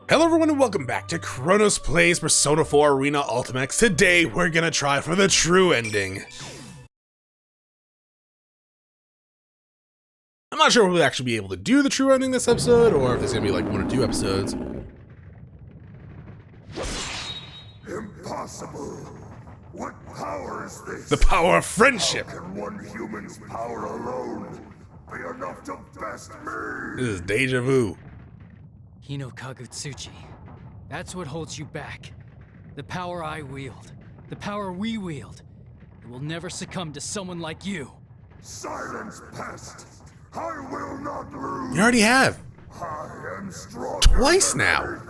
Hello everyone and welcome back to Chronos Plays Persona 4 Arena Ultimax. Today we're gonna try for the true ending. I'm not sure if we'll actually be able to do the true ending this episode, or if there's gonna be like 1 or 2 episodes. Impossible! What power is this? The power of friendship! How can one human's power alone be enough to best me? This is deja vu. Hino-kagu-tsuchi. That's what holds you back. The power I wield. The power we wield. It will never succumb to someone like you. Silence, pest! I will not lose! You already have. I am strong. Twice now.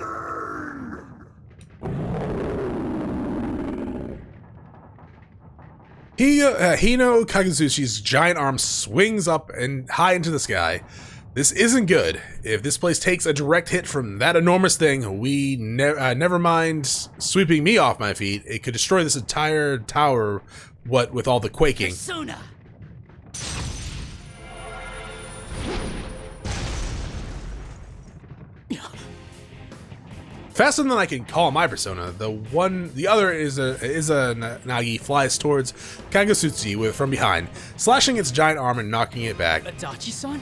Hino-kagu-tsuchi's giant arm swings up and high into the sky. This isn't good. If this place takes a direct hit from that enormous thing, we never mind sweeping me off my feet. It could destroy this entire tower, what with all the quaking. Persona! Faster than I can call my persona, the other is a Nagi flies towards Kagu-tsuchi from behind, slashing its giant arm and knocking it back. Adachi-san?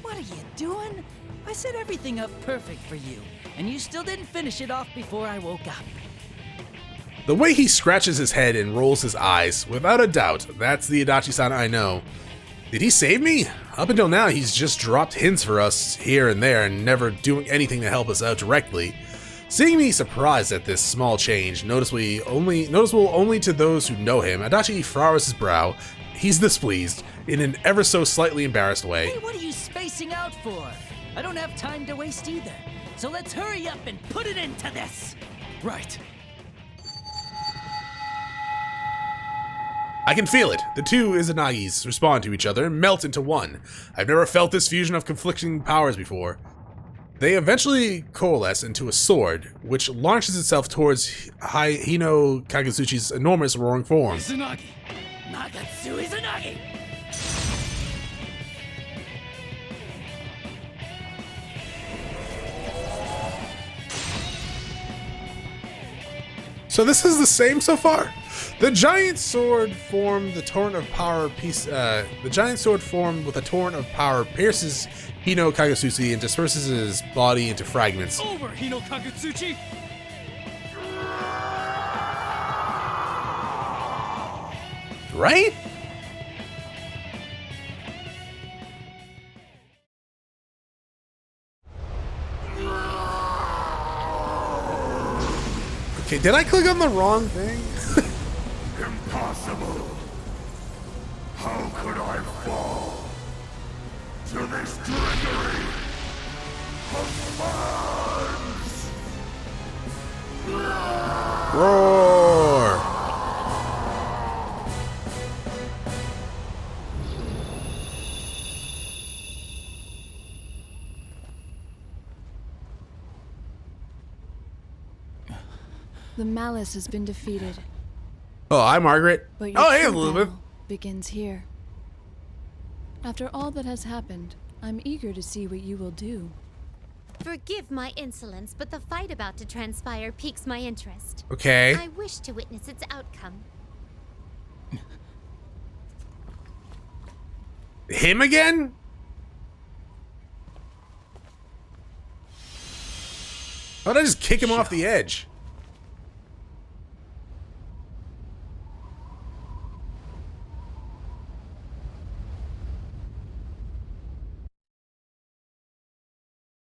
What are you doing? I set everything up perfect for you, and you still didn't finish it off before I woke up. The way he scratches his head and rolls his eyes, without a doubt, that's the Adachi-san I know. Did he save me? Up until now, he's just dropped hints for us here and there and never doing anything to help us out directly. Seeing me surprised at this small change, noticeable only to those who know him, Adachi furrows his brow. He's displeased, in an ever so slightly embarrassed way. Hey, what are you spacing out for? I don't have time to waste either, so let's hurry up and put it into this! Right. I can feel it. The two Izanagis respond to each other and melt into one. I've never felt this fusion of conflicting powers before. They eventually coalesce into a sword, which launches itself towards Hino-kagu-tsuchi's enormous roaring form. Izanagi! Nagatsu Izanagi! So this is the same so far? The giant sword formed the torrent of power with a torrent of power pierces Hino-kagu-tsuchi and disperses his body into fragments. Over, Hino-kagu-tsuchi! Right? Okay, did I click on the wrong thing? Impossible! How could I fall to this trickery of minds? Roar! The malice has been defeated. Oh, hi, Margaret. But your Oh, hey, true Elizabeth. battle begins here. After all that has happened, I'm eager to see what you will do. Forgive my insolence, but the fight about to transpire piques my interest. Okay. I wish to witness its outcome. Him again? Why don't I just kick him off the edge?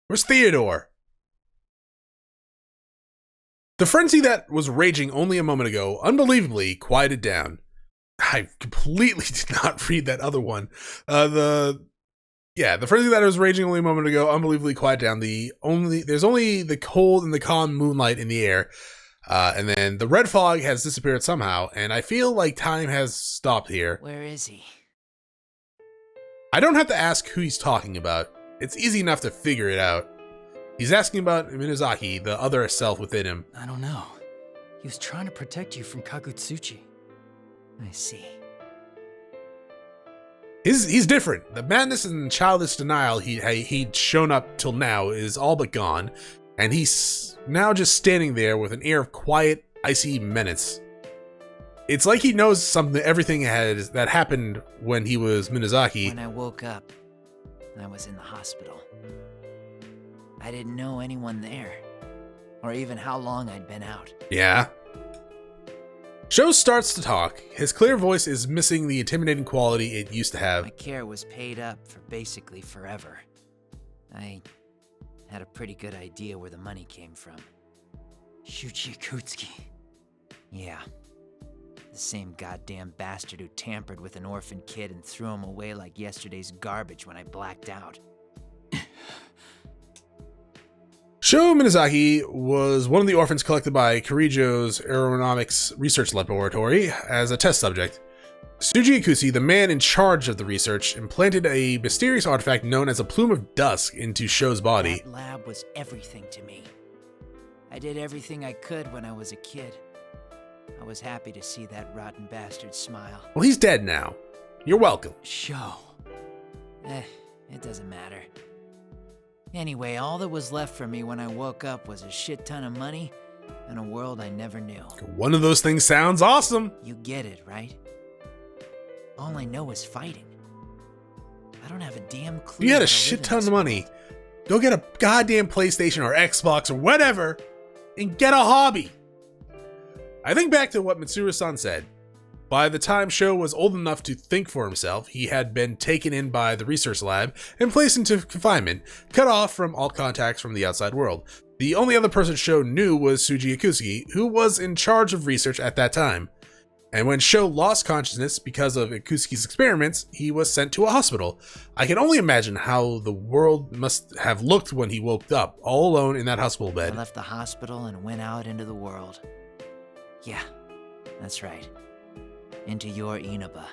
Where's Theodore? The frenzy that was raging only a moment ago unbelievably quieted down. I completely did not read that other one. The frenzy that was raging only a moment ago unbelievably quieted down. There's only the cold and the calm moonlight in the air. And then the red fog has disappeared somehow, and I feel like time has stopped here. Where is he? I don't have to ask who he's talking about. It's easy enough to figure it out. He's asking about Minazaki, the other self within him. I don't know. He was trying to protect you from Kagu-tsuchi. I see. He's different. The madness and childish denial he'd shown up till now is all but gone, and he's now just standing there with an air of quiet, icy menace. It's like he knows everything that happened when he was Minazuki. When I woke up, I was in the hospital. I didn't know anyone there, or even how long I'd been out. Yeah. Sho starts to talk. His clear voice is missing the intimidating quality it used to have. My care was paid up for basically forever. I had a pretty good idea where the money came from. Shuji Akutsuki. Yeah. The same goddamn bastard who tampered with an orphan kid and threw him away like yesterday's garbage when I blacked out. Sho Minazuki was one of the orphans collected by Kirijo's Aeronautics Research Laboratory as a test subject. Tsuji Ikusi, the man in charge of the research, implanted a mysterious artifact known as a plume of dust into Sho's body. That lab was everything to me. I did everything I could when I was a kid. I was happy to see that rotten bastard smile. Well, he's dead now. You're welcome. Sho. It doesn't matter. Anyway, all that was left for me when I woke up was a shit ton of money and a world I never knew. One of those things sounds awesome. You get it, right? All I know is fighting. I don't have a damn clue. You had how a to shit live in ton this of money. Go get a goddamn PlayStation or Xbox or whatever and get a hobby. I think back to what Mitsuru-san said. By the time Sho was old enough to think for himself, he had been taken in by the research lab and placed into confinement, cut off from all contacts from the outside world. The only other person Sho knew was Tsuji Ikusugi, who was in charge of research at that time. And when Sho lost consciousness because of Ikusugi's experiments, he was sent to a hospital. I can only imagine how the world must have looked when he woke up, all alone in that hospital bed. I left the hospital and went out into the world. Yeah, that's right. Into your Inaba.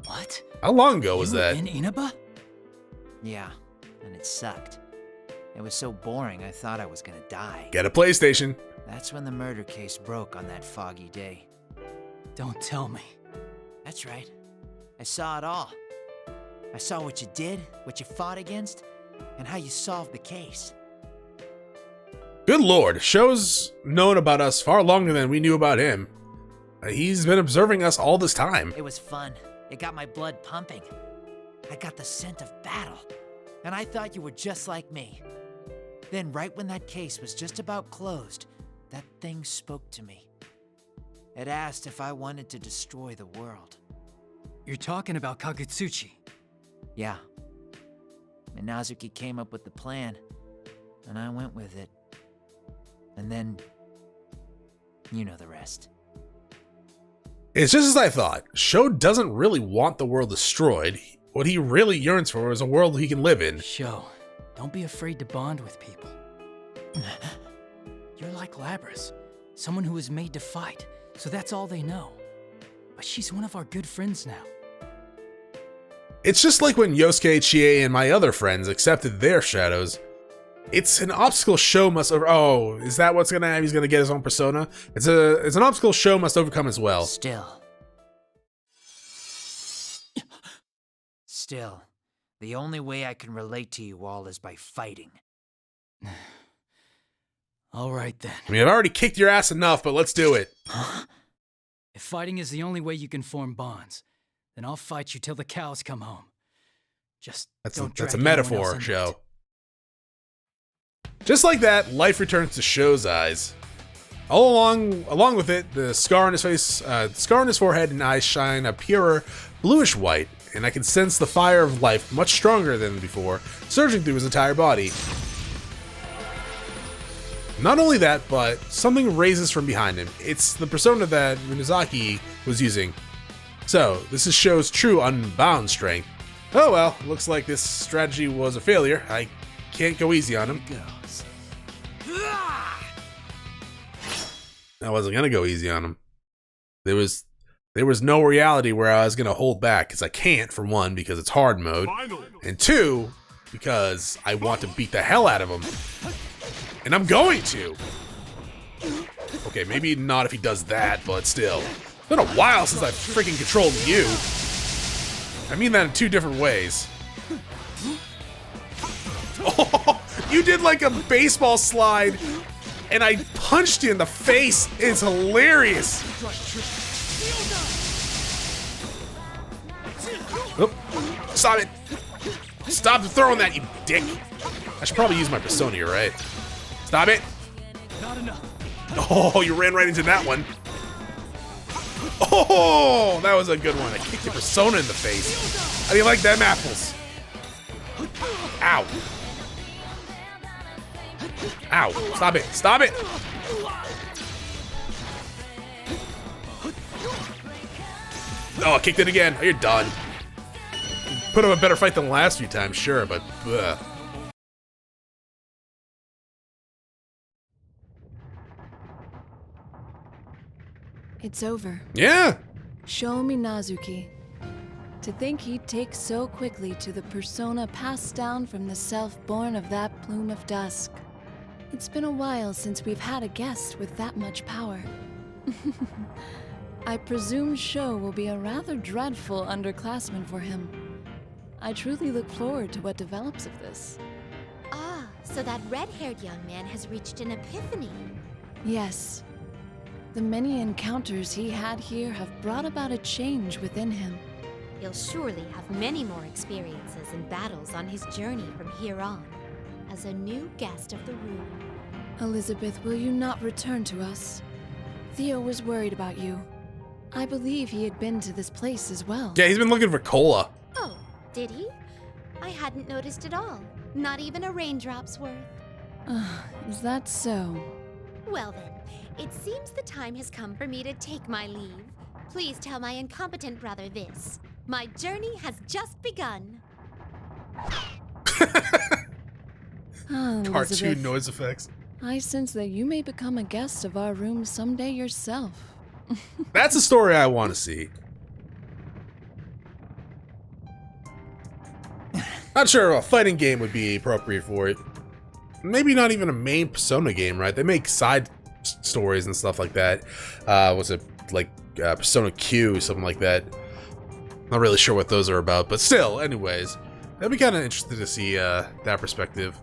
What? How long ago was You were that? in Inaba? Yeah, and it sucked. It was so boring I thought I was gonna die. Get a PlayStation. That's when the murder case broke on that foggy day. Don't tell me. That's right. I saw it all. I saw what you did, what you fought against, and how you solved the case. Good lord, Sho's known about us far longer than we knew about him. He's been observing us all this time. It was fun. It got my blood pumping. I got the scent of battle. And I thought you were just like me. Then right when that case was just about closed, that thing spoke to me. It asked if I wanted to destroy the world. You're talking about Kagu-tsuchi. Yeah. Minazuki came up with the plan, and I went with it. And then, you know the rest. It's just as I thought. Sho doesn't really want the world destroyed. What he really yearns for is a world he can live in. Sho, don't be afraid to bond with people. You're like Labras, someone who was made to fight, so that's all they know. But she's one of our good friends now. It's just like when Yosuke, Chie, and my other friends accepted their shadows. It's an obstacle Sho must over— oh, is that what's gonna have? He's gonna get his own persona? It's an obstacle Sho must overcome as well. Still, the only way I can relate to you all is by fighting. All right then. I mean, I've already kicked your ass enough, but let's do it. If fighting is the only way you can form bonds, then I'll fight you till the cows come home. Just That's don't a drag anyone else metaphor, into Sho. it. Just like that, life returns to Sho's eyes. Along with it, the scar on his face, scar on his forehead and eyes shine a purer, bluish white, and I can sense the fire of life much stronger than before, surging through his entire body. Not only that, but something raises from behind him. It's the persona that Minazuki was using. So, this is Sho's true unbound strength. Oh well, looks like this strategy was a failure. I can't go easy on him. I wasn't gonna go easy on him. There was no reality where I was gonna hold back, because I can't, for one, because it's hard mode, and two, because I want to beat the hell out of him. And I'm going to! Okay, maybe not if he does that, but still. It's been a while since I've freaking controlled you. I mean that in two different ways. Oh, you did like a baseball slide, and I punched you in the face. It's hilarious. Oh, stop it. Stop throwing that, you dick. I should probably use my persona here, right? Stop it. Not enough. Oh, you ran right into that one. Oh, that was a good one. I kicked your persona in the face. How do you like them apples? Ow. Ow. Stop it. Stop it. Oh, I kicked it again. Oh, you're done. Put up a better fight than the last few times, sure, but ugh. It's over. Yeah. Sho Minazuki. To think he'd take so quickly to the persona passed down from the self born of that plume of dusk. It's been a while since we've had a guest with that much power. I presume Sho will be a rather dreadful underclassman for him. I truly look forward to what develops of this. Ah, so that red-haired young man has reached an epiphany. Yes. The many encounters he had here have brought about a change within him. He'll surely have many more experiences and battles on his journey from here on, as a new guest of the room. Elizabeth, will you not return to us? Theo was worried about you. I believe he had been to this place as well. Yeah, he's been looking for cola. Oh, did he? I hadn't noticed at all. Not even a raindrop's worth. Is that so? Well then, it seems the time has come for me to take my leave. Please tell my incompetent brother this. My journey has just begun. Cartoon Elizabeth, noise effects. I sense that you may become a guest of our room someday yourself. That's a story I want to see. Not sure a fighting game would be appropriate for it. Maybe not even a main Persona game, right? They make side stories and stuff like that. Was it like Persona Q, something like that? Not really sure what those are about, but still, anyways. I'd be kind of interested to see that perspective.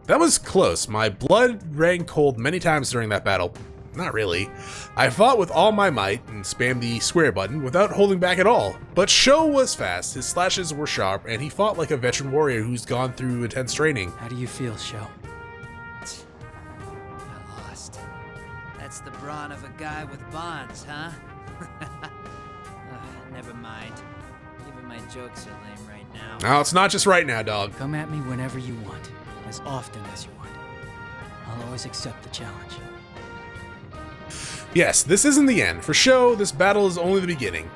That was close. My blood ran cold many times during that battle. Not really. I fought with all my might and spammed the square button without holding back at all. But Sho was fast, his slashes were sharp, and he fought like a veteran warrior who's gone through intense training. How do you feel, Sho? I lost. That's the brawn of a guy with bonds, huh? Never mind. Even my jokes are lame right now. No, it's not just right now, dog. Come at me whenever you want, as often as you want. I'll always accept the challenge. Yes, this isn't the end. For Sho, this battle is only the beginning.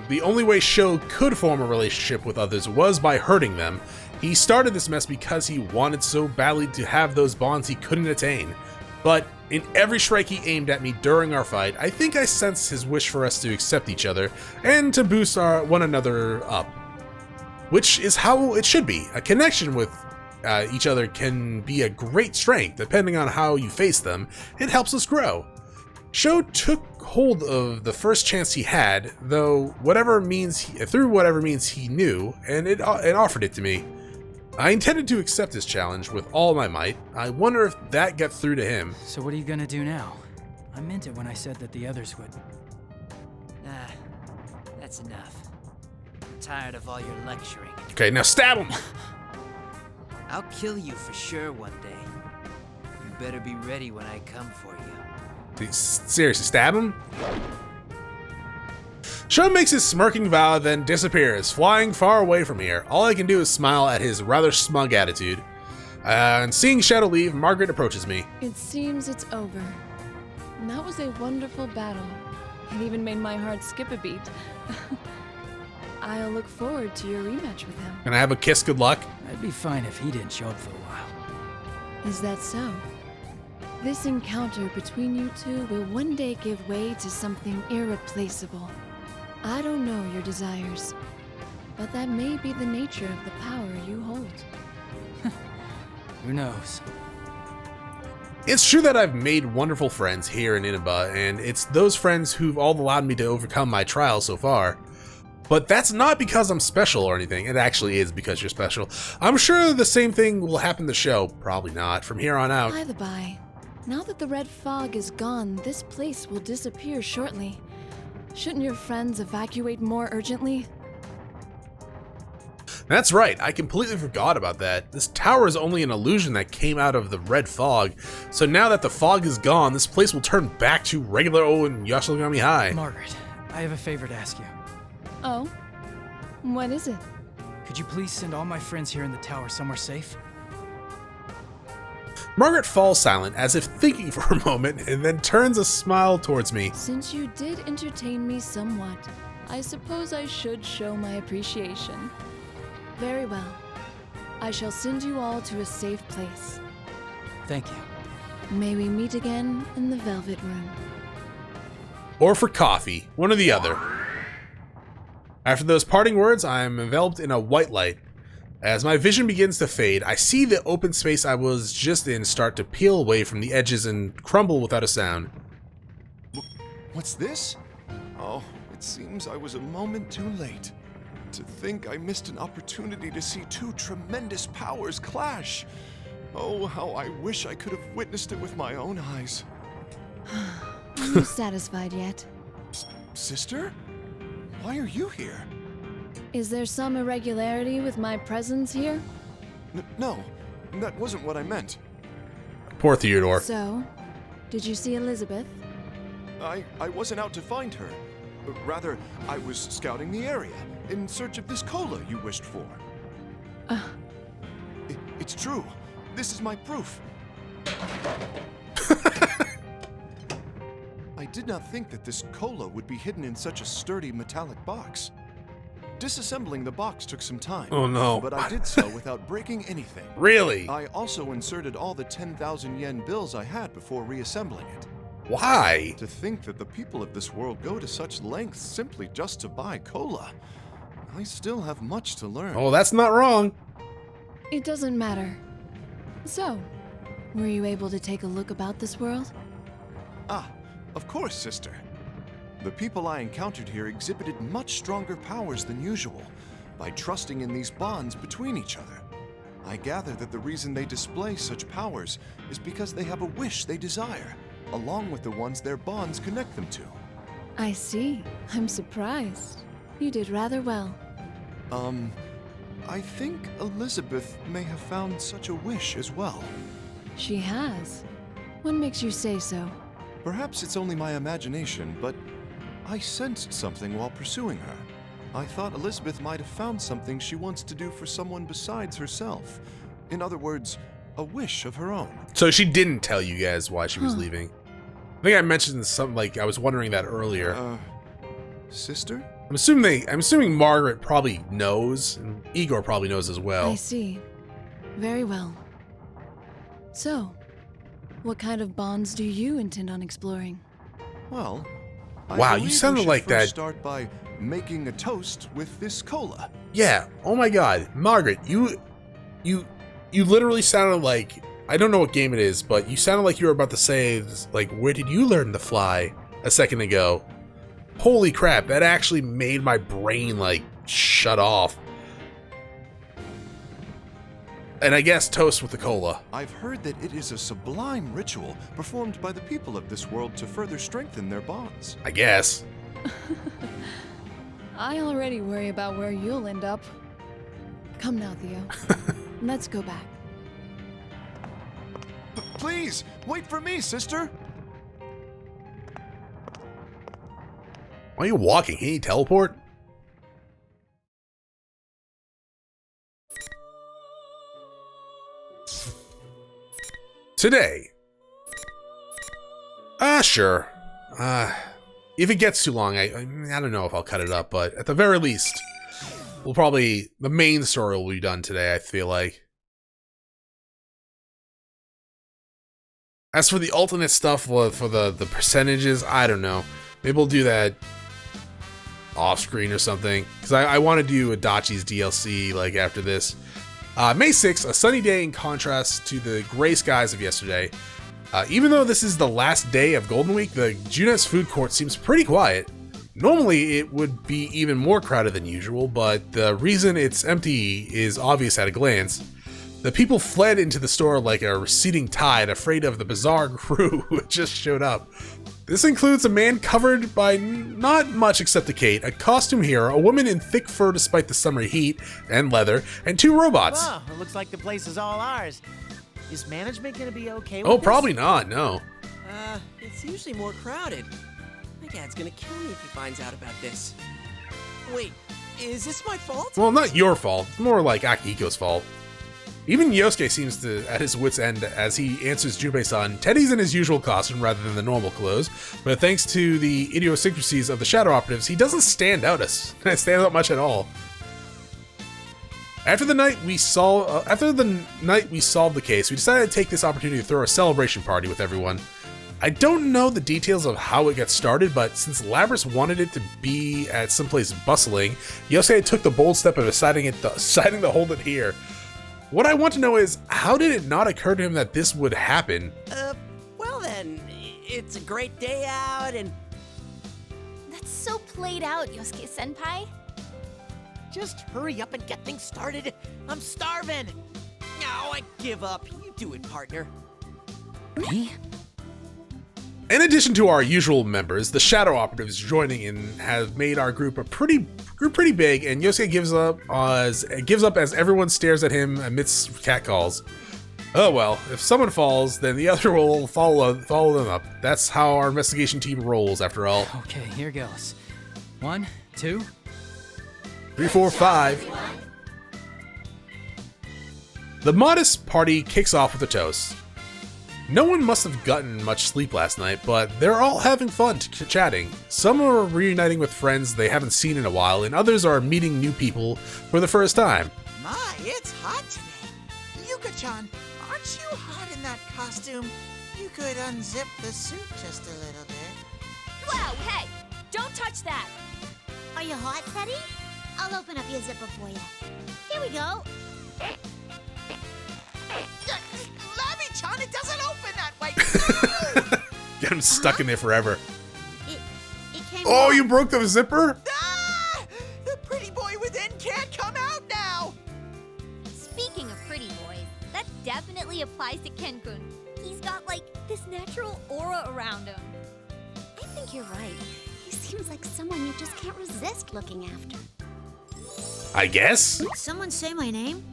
The only way Sho could form a relationship with others was by hurting them. He started this mess because he wanted so badly to have those bonds he couldn't attain. But in every strike he aimed at me during our fight, I think I sensed his wish for us to accept each other and to boost one another up. Which is how it should be. A connection with each other can be a great strength. Depending on how you face them, it helps us grow. Sho took hold of the first chance he had, though through whatever means he knew, and it offered it to me. I intended to accept this challenge with all my might. I wonder if that got through to him. So what are you gonna do now? I meant it when I said that the others would. Nah, that's enough. I'm tired of all your lecturing. Okay, now stab him! I'll kill you for sure one day. You better be ready when I come for you. Seriously, stab him? Sho makes his smirking vow, then disappears, flying far away from here. All I can do is smile at his rather smug attitude. And seeing Shadow leave, Margaret approaches me. It seems it's over. And that was a wonderful battle. It even made my heart skip a beat. I'll look forward to your rematch with him. Can I have a kiss? Good luck. I'd be fine if he didn't show up for a while. Is that so? This encounter between you two will one day give way to something irreplaceable. I don't know your desires, but that may be the nature of the power you hold. Who knows? It's true that I've made wonderful friends here in Inaba, and it's those friends who've all allowed me to overcome my trials so far. But that's not because I'm special or anything. It actually is because you're special. I'm sure the same thing will happen in the show. Probably not. From here on out. By the by, now that the red fog is gone, this place will disappear shortly. Shouldn't your friends evacuate more urgently? That's right. I completely forgot about that. This tower is only an illusion that came out of the red fog. So now that the fog is gone, this place will turn back to regular old Yashogami High. Margaret, I have a favor to ask you. Oh? What is it? Could you please send all my friends here in the tower somewhere safe? Margaret falls silent, as if thinking for a moment, and then turns a smile towards me. Since you did entertain me somewhat, I suppose I should show my appreciation. Very well. I shall send you all to a safe place. Thank you. May we meet again in the Velvet Room. Or for coffee, one or the other. After those parting words, I am enveloped in a white light. As my vision begins to fade, I see the open space I was just in start to peel away from the edges and crumble without a sound. What's this? Oh, it seems I was a moment too late. To think I missed an opportunity to see two tremendous powers clash. Oh, how I wish I could have witnessed it with my own eyes. Are you satisfied yet? Sister? Why are you here? Is there some irregularity with my presence here? No, that wasn't what I meant. Poor Theodore. So, did you see Elizabeth? I wasn't out to find her. Rather, I was scouting the area in search of this cola you wished for. It's true. This is my proof. I did not think that this cola would be hidden in such a sturdy metallic box. Disassembling the box took some time. Oh no. But I did so without breaking anything. Really? I also inserted all the 10,000 yen bills I had before reassembling it. Why? To think that the people of this world go to such lengths simply just to buy cola. I still have much to learn. Oh, that's not wrong. It doesn't matter. So, were you able to take a look about this world? Ah, of course, sister. The people I encountered here exhibited much stronger powers than usual by trusting in these bonds between each other. I gather that the reason they display such powers is because they have a wish they desire, along with the ones their bonds connect them to. I see. I'm surprised. You did rather well. I think Elizabeth may have found such a wish as well. She has. What makes you say so? Perhaps it's only my imagination, but I sensed something while pursuing her. I thought Elizabeth might have found something she wants to do for someone besides herself. In other words, a wish of her own. So she didn't tell you guys why she was leaving. I think I mentioned something like I was wondering that earlier. Sister? I'm assuming Margaret probably knows, and Igor probably knows as well. I see. Very well. So, what kind of bonds do you intend on exploring? Well, Wow, you believe sounded we should like first that. Start by making a toast with this cola. Yeah. Oh my God, Margaret, you literally sounded like, I don't know what game it is, but you sounded like you were about to say, like, where did you learn to fly a second ago? Holy crap, that actually made my brain, like, shut off. And I guess toast with the cola. I've heard that it is a sublime ritual performed by the people of this world to further strengthen their bonds. I guess. I already worry about where you'll end up. Come now, Theo. Let's go back. Please, wait for me, sister! Why are you walking? Can you teleport? Today. Sure. If it gets too long, I don't know if I'll cut it up, but at the very least, the main story will be done today, I feel like. As for the alternate stuff, for the percentages, I don't know. Maybe we'll do that off screen or something, because I want to do Adachi's DLC like after this. May 6th, a sunny day in contrast to the gray skies of yesterday. Even though this is the last day of Golden Week, the Junes food court seems pretty quiet. Normally, it would be even more crowded than usual, but the reason it's empty is obvious at a glance. The people fled into the store like a receding tide, afraid of the bizarre crew who had just showed up. This includes a man covered by not much except a cape, a costume hero, a woman in thick fur despite the summer heat, and leather, and 2 robots. Oh, it looks like the place is all ours. Is management gonna be okay with Oh, this? probably not, no. It's usually more crowded. My dad's gonna kill me if he finds out about this. Wait, is this my fault? Well, not your fault. It's more like Akihiko's fault. Even Yosuke seems at his wit's end as he answers Junpei-san. Teddy's in his usual costume rather than the normal clothes, but thanks to the idiosyncrasies of the Shadow Operatives, he doesn't stand out much at all. After the night we solved the case, we decided to take this opportunity to throw a celebration party with everyone. I don't know the details of how it got started, but since Labrys wanted it to be at someplace bustling, Yosuke took the bold step of deciding to hold it here. What I want to know is, how did it not occur to him that this would happen? Well then, it's a great day out and... That's so played out, Yosuke-senpai. Just hurry up and get things started. I'm starving. No, I give up. You do it, partner. Me? In addition to our usual members, the Shadow Operatives joining in have made our group pretty big, and Yosuke gives up as everyone stares at him amidst catcalls. Oh well, if someone falls, then the other will follow them up. That's how our investigation team rolls, after all. Okay, here goes. 1, 2. 3, 4, 5. The modest party kicks off with a toast. No one must have gotten much sleep last night, but they're all having fun chatting. Some are reuniting with friends they haven't seen in a while, and others are meeting new people for the first time. My, it's hot today. Yuka-chan, aren't you hot in that costume? You could unzip the suit just a little bit. Wow, hey! Don't touch that! Are you hot, Teddy? I'll open up your zipper for you. Here we go. Labby-chan, it doesn't open that way. Get him stuck in there forever. It came Oh, off. you broke the zipper? Ah! The pretty boy within can't come out now. Speaking of pretty boys, that definitely applies to Ken-kun. He's got, like, this natural aura around him. I think you're right. He seems like someone you just can't resist looking after. I guess? Did someone say my name?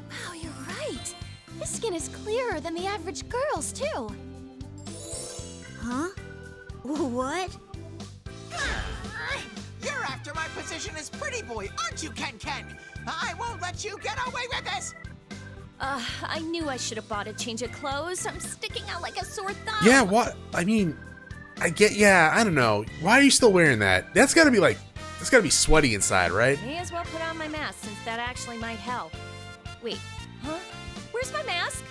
Wow, you're right. His skin is clearer than the average girl's, too. Huh? What? You're after my position as pretty boy, aren't you, Ken-Ken? I won't let you get away with this. I knew I should have bought a change of clothes. I'm sticking out like a sore thumb. Yeah, what? I mean, I don't know. Why are you still wearing that? That's gotta be sweaty inside, right? May as well put on my mask since that actually might help. Wait, huh? Where's my mask?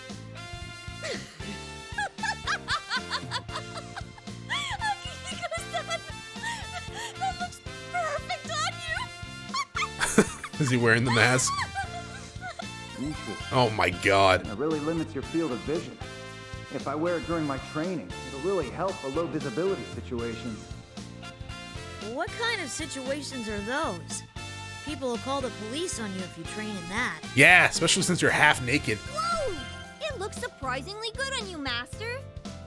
That looks perfect on you. Is he wearing the mask? Interesting. Oh my god. It really limits your field of vision. If I wear it during my training, it'll really help for low visibility situations. What kind of situations are those? People will call the police on you if you train in that. Yeah, especially since you're half naked. Whoa! It looks surprisingly good on you, Master.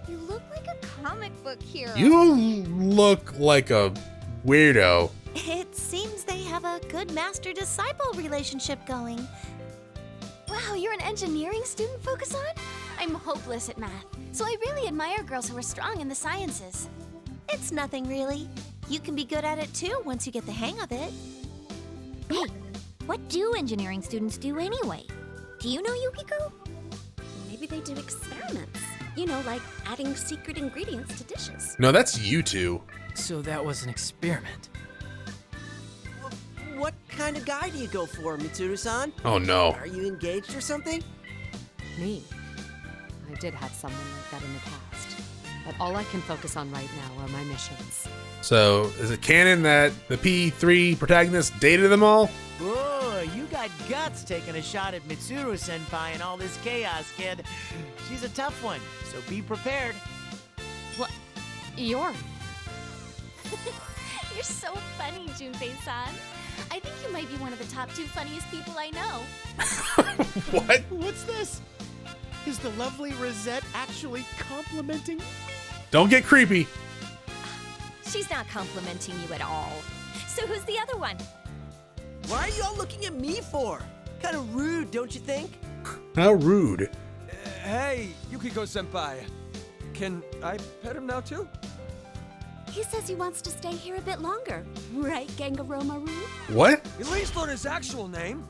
You look like a comic book hero. You look like a weirdo. It seems they have a good master-disciple relationship going. Wow, you're an engineering student, Focus-on? I'm hopeless at math, so I really admire girls who are strong in the sciences. It's nothing, really. You can be good at it, too, once you get the hang of it. Hey, what do engineering students do anyway? Do you know, Yukiko? Maybe they do experiments. You know, like adding secret ingredients to dishes. No, that's you two. So that was an experiment. What kind of guy do you go for, Mitsuru-san? Oh no. Are you engaged or something? Me? I did have someone like that in the past. But all I can focus on right now are my missions. So, is it canon that the P3 protagonist dated them all? Whoa, you got guts taking a shot at Mitsuru-senpai and all this chaos, kid. She's a tough one, so be prepared. What? You're... You're so funny, Junpei-san. I think you might be one of the top 2 funniest people I know. What? What's this? Is the lovely Rosette actually complimenting me? Don't get creepy. She's not complimenting you at all. So who's the other one? Why are you all looking at me for? Kind of rude, don't you think? How rude. Hey, Yukiko-senpai. Can I pet him now too? He says he wants to stay here a bit longer. Right, Gangaromaru? What? At least learn his actual name.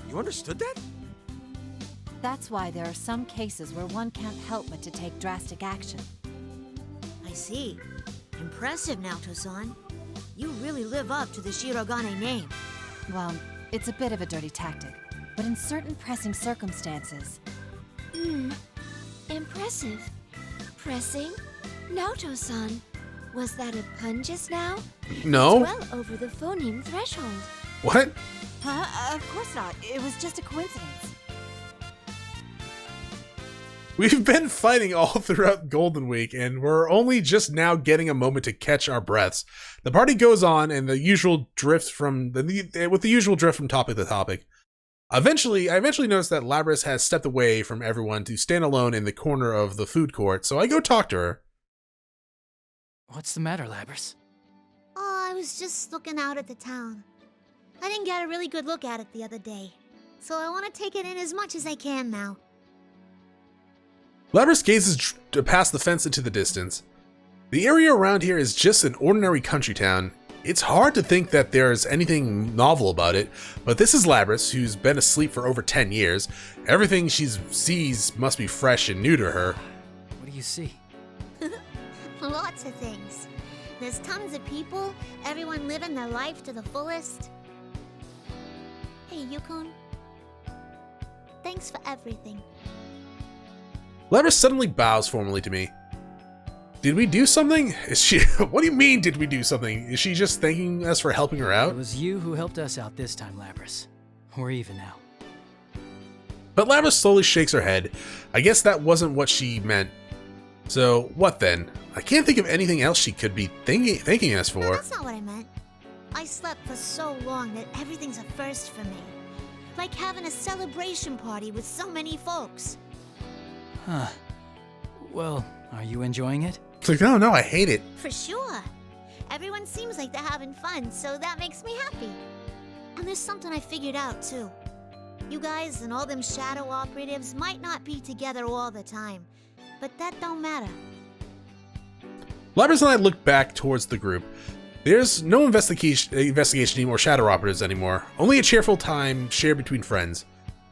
You understood that? That's why there are some cases where one can't help but to take drastic action. I see. Impressive, Naoto-san. You really live up to the Shirogane name. Well, it's a bit of a dirty tactic, but in certain pressing circumstances... Impressive. Pressing? Naoto-san, was that a pun just now? No. It's well over the phoneme threshold. What? Huh? Of course not. It was just a coincidence. We've been fighting all throughout Golden Week, and we're only just now getting a moment to catch our breaths. The party goes on, and the usual drift from topic to topic. I eventually noticed that Labris has stepped away from everyone to stand alone in the corner of the food court, so I go talk to her. What's the matter, Labris? Oh, I was just looking out at the town. I didn't get a really good look at it the other day, so I want to take it in as much as I can now. Labris gazes past the fence into the distance. The area around here is just an ordinary country town. It's hard to think that there's anything novel about it, but this is Labris, who's been asleep for over 10 years. Everything she sees must be fresh and new to her. What do you see? Lots of things. There's tons of people, everyone living their life to the fullest. Hey, Yukon. Thanks for everything. Labris suddenly bows formally to me. Did we do something? Is she? What do you mean, did we do something? Is she just thanking us for helping her out? It was you who helped us out this time, Labris. We're even now. But Labris slowly shakes her head. I guess that wasn't what she meant. So, what then? I can't think of anything else she could be thanking us for. No, that's not what I meant. I slept for so long that everything's a first for me. Like having a celebration party with so many folks. Huh. Well, are you enjoying it? It's like, oh no, I hate it. For sure. Everyone seems like they're having fun, so that makes me happy. And there's something I figured out, too. You guys and all them shadow operatives might not be together all the time, but that don't matter. Labris and I look back towards the group. There's no investigation team or shadow operatives anymore, only a cheerful time shared between friends.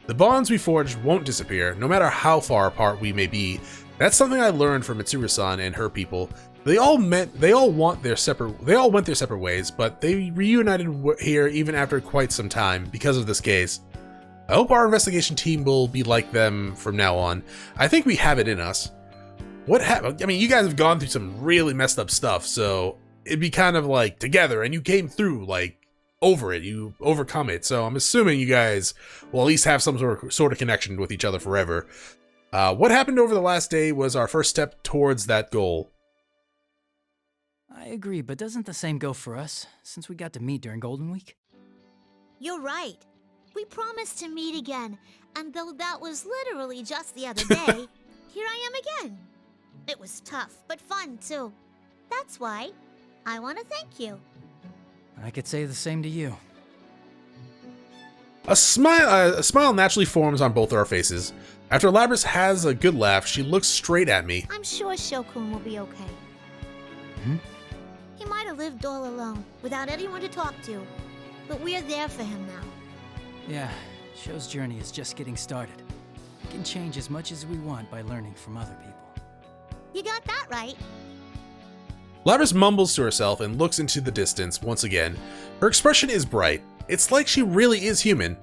The bonds we forged won't disappear, no matter how far apart we may be. That's something I learned from Mitsuru-san and her people. They all went their separate ways, but they reunited here even after quite some time because of this case. I hope our investigation team will be like them from now on. I think we have it in us. What happened? I mean, you guys have gone through some really messed up stuff, so it'd be kind of like together, and you came through, like, over it. You overcome it. So I'm assuming you guys will at least have some sort of connection with each other forever. What happened over the last day was our first step towards that goal. I agree, but doesn't the same go for us, since we got to meet during Golden Week? You're right. We promised to meet again, and though that was literally just the other day, here I am again. It was tough, but fun too. That's why I want to thank you. I could say the same to you. A smile naturally forms on both our faces. After Labris has a good laugh, she looks straight at me. I'm sure Shokun will be okay. He might have lived all alone, without anyone to talk to, but we're there for him now. Yeah, Sho's journey is just getting started. We can change as much as we want by learning from other people. You got that right. Labris mumbles to herself and looks into the distance once again. Her expression is bright. It's like she really is human.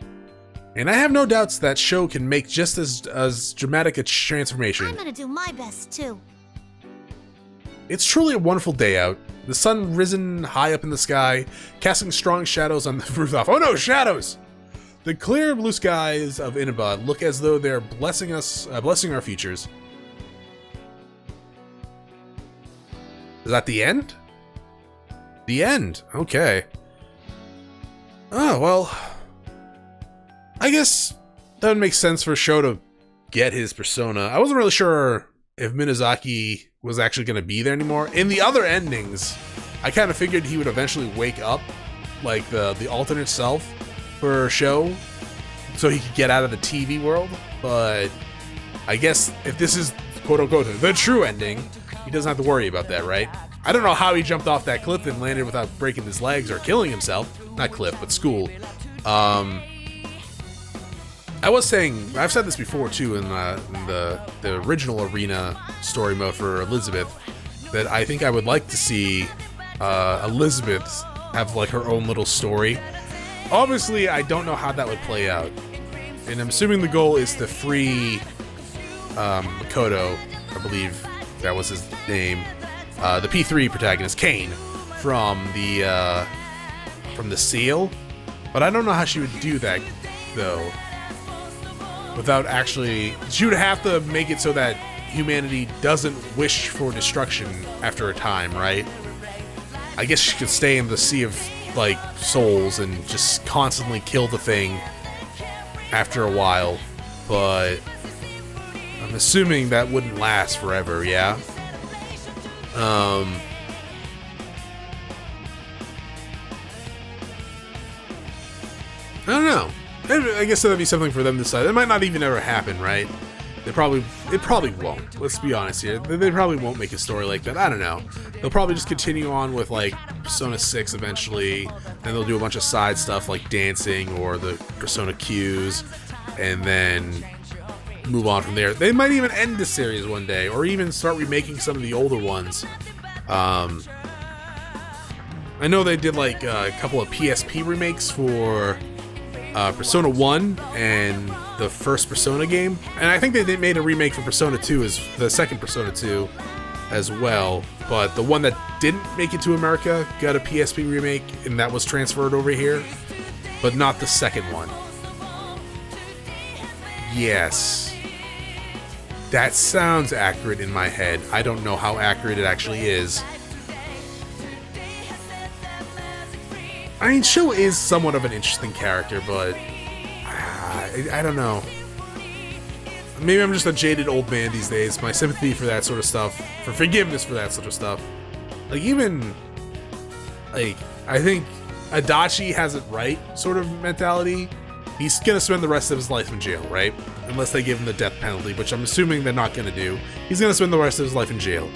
And I have no doubts that Sho can make just as dramatic a transformation. I'm gonna do my best too. It's truly a wonderful day out. The sun risen high up in the sky, casting strong shadows on the rooftop. Oh no, shadows! The clear blue skies of Inaba look as though they're blessing our futures. Is that the end? The end. Okay. Oh, well. I guess that would make sense for Sho to get his persona. I wasn't really sure if Minazuki was actually going to be there anymore. In the other endings, I kind of figured he would eventually wake up, like the alternate self for Sho, so he could get out of the TV world. But I guess if this is quote-unquote the true ending, he doesn't have to worry about that, right? I don't know how he jumped off that cliff and landed without breaking his legs or killing himself. Not cliff, but school. I was saying, I've said this before too in the original Arena story mode for Elizabeth, that I think I would like to see Elizabeth have like her own little story. Obviously, I don't know how that would play out, and I'm assuming the goal is to free Makoto, I believe that was his name, the P3 protagonist, Kane, from the seal. But I don't know how she would do that, though. Without actually... She would have to make it so that humanity doesn't wish for destruction after a time, right? I guess she could stay in the sea of, like, souls and just constantly kill the thing after a while, but I'm assuming that wouldn't last forever, yeah? I don't know. I guess that'd be something for them to decide. It might not even ever happen, right? It probably won't. Let's be honest here. They probably won't make a story like that. I don't know. They'll probably just continue on with like Persona 6 eventually, and they'll do a bunch of side stuff like dancing or the Persona Qs, and then move on from there. They might even end the series one day, or even start remaking some of the older ones. I know they did like a couple of PSP remakes for Persona 1 and the first Persona game, and I think they made a remake for Persona 2 as the second Persona 2 as well, but the one that didn't make it to America got a PSP remake, and that was transferred over here, but not the second one. Yes. That sounds accurate in my head. I don't know how accurate it actually is. I mean, Sho is somewhat of an interesting character, but I don't know. Maybe I'm just a jaded old man these days. My sympathy for that sort of stuff, for forgiveness for that sort of stuff. Like, even, like, I think Adachi has it right, sort of mentality. He's gonna spend the rest of his life in jail, right? Unless they give him the death penalty, which I'm assuming they're not gonna do. He's gonna spend the rest of his life in jail.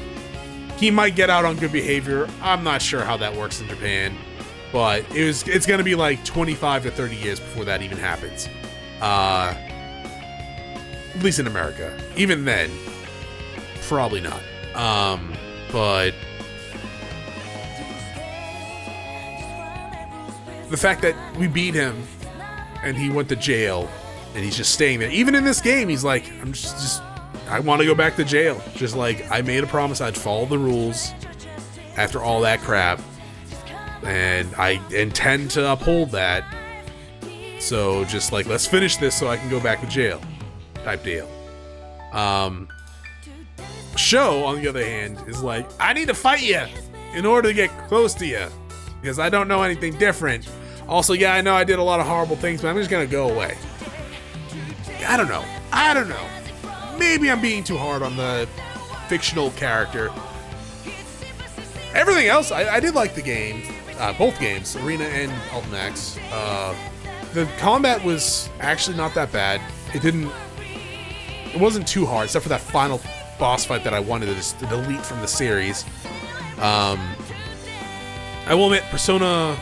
He might get out on good behavior. I'm not sure how that works in Japan. But it's going to be like 25 to 30 years before that even happens. At least in America. Even then, probably not. But the fact that we beat him and he went to jail and he's just staying there. Even in this game, he's like, I'm just I want to go back to jail. Just like, I made a promise I'd follow the rules after all that crap. And I intend to uphold that. So just like, let's finish this so I can go back to jail type deal. Sho, on the other hand, is like, I need to fight you in order to get close to you because I don't know anything different. Also, yeah, I know I did a lot of horrible things, but I'm just gonna go away. I don't know. Maybe I'm being too hard on the fictional character. Everything else, I did like the game. Both games, Arena and Ultimax. The combat was actually not that bad. It wasn't too hard, except for that final boss fight that I wanted to just delete from the series. I will admit, Persona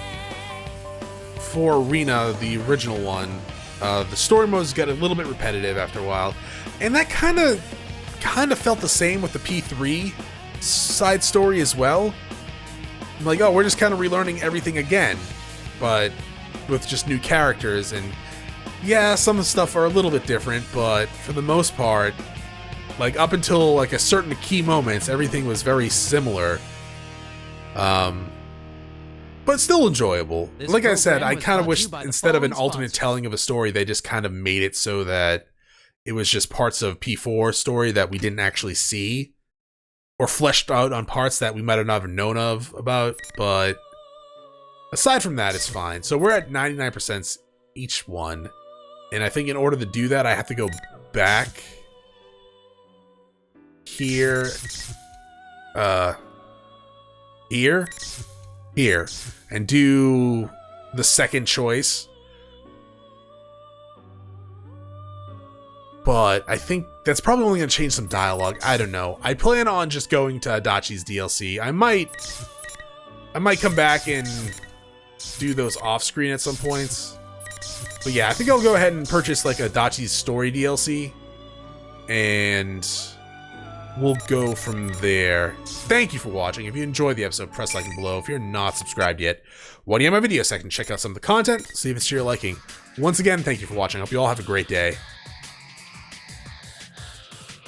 4 Arena, the original one, the story modes got a little bit repetitive after a while, and that kind of felt the same with the P3 side story as well. I'm like, oh, we're just kind of relearning everything again, but with just new characters, and yeah, some of the stuff are a little bit different, but for the most part, like up until like a certain key moments, everything was very similar. But still enjoyable. Like I said, I kind of wish instead of an alternate telling of a story, they just kind of made it so that it was just parts of P4 story that we didn't actually see, or fleshed out on parts that we might have never known of about, but aside from that, it's fine. So we're at 99% each one. And I think in order to do that, I have to go back here, here, and do the second choice. But I think that's probably only going to change some dialogue. I don't know. I plan on just going to Adachi's DLC. I might come back and do those off-screen at some points. But yeah, I think I'll go ahead and purchase like Adachi's story DLC. And we'll go from there. Thank you for watching. If you enjoyed the episode, press like and below. If you're not subscribed yet, why do you have my video section? Check out some of the content, see if it's to your liking. Once again, thank you for watching. I hope you all have a great day.